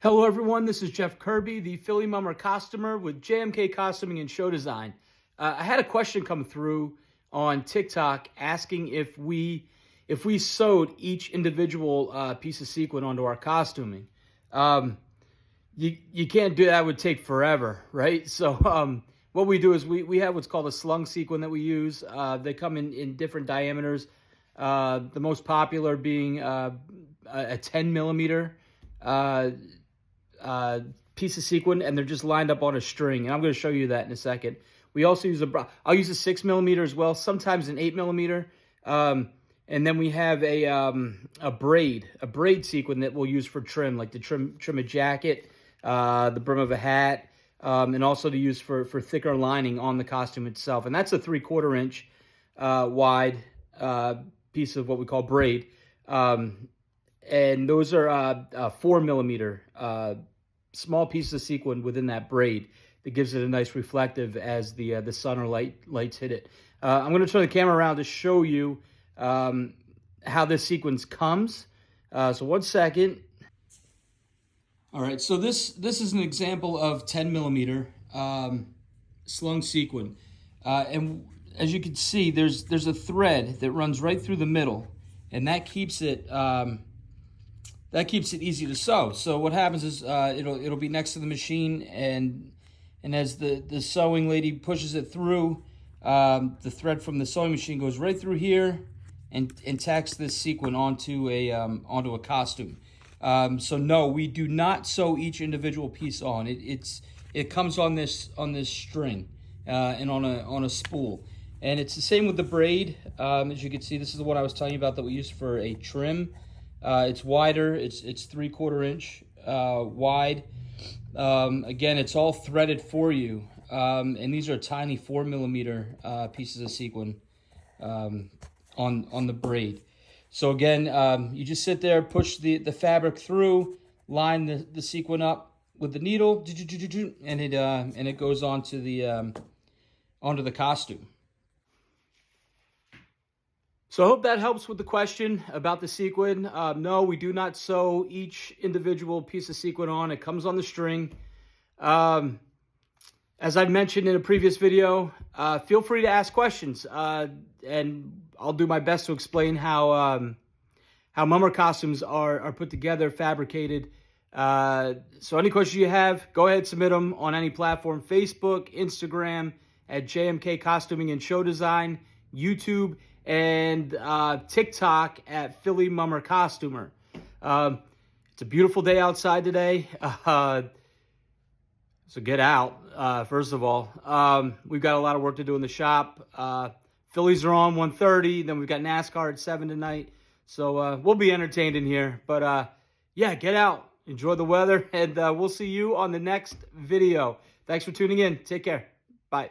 Hello everyone, this is Jeff Kirby, the Philly Mummer Costumer with JMK Costuming and Show Design. I had a question come through on TikTok asking if we sewed each individual piece of sequin onto our costuming. You can't do that, it would take forever, right? So what we do is we have what's called a slung sequin that we use. They come in different diameters, the most popular being a 10 millimeter piece of sequin, and they're just lined up on a string, and I'm going to show you that in a second. We also use I'll use a 6 millimeter as well, sometimes an 8 millimeter, and then we have a braid sequin that we'll use for trim, like to trim a jacket, the brim of a hat, and also to use for thicker lining on the costume itself. And that's a 3/4 inch wide piece of what we call braid. And those are 4 millimeter small pieces of sequin within that braid that gives it a nice reflective as the sun or lights hit it. I'm going to turn the camera around to show you how this sequence comes. So 1 second. All right, so this is an example of 10 millimeter slung sequin, and as you can see, there's a thread that runs right through the middle, and that keeps it easy to sew. So what happens is it'll be next to the machine, and as the sewing lady pushes it through, the thread from the sewing machine goes right through here and tacks this sequin onto a costume. So no, we do not sew each individual piece on. It comes on this string and on a spool. And it's the same with the braid. As you can see, this is the one I was telling you about that we use for a trim. It's wider, it's 3/4 inch wide. Again, it's all threaded for you. And these are tiny 4 millimeter pieces of sequin on the braid. So again, you just sit there, push the fabric through, line the sequin up with the needle, and it goes onto the costume. So I hope that helps with the question about the sequin. No, we do not sew each individual piece of sequin on. It comes on the string. As I mentioned in a previous video, feel free to ask questions, and I'll do my best to explain how mummer costumes are put together, fabricated. So any questions you have, go ahead, submit them on any platform: Facebook, Instagram at JMK Costuming and Show Design, YouTube, and TikTok at Philly Mummer Costumer. It's a beautiful day outside today, so get out, first of all. We've got a lot of work to do in the shop. Phillies are on 1:30, then we've got NASCAR at 7 tonight, so we'll be entertained in here. But yeah, get out, enjoy the weather, and we'll see you on the next video. Thanks for tuning in. Take care. Bye.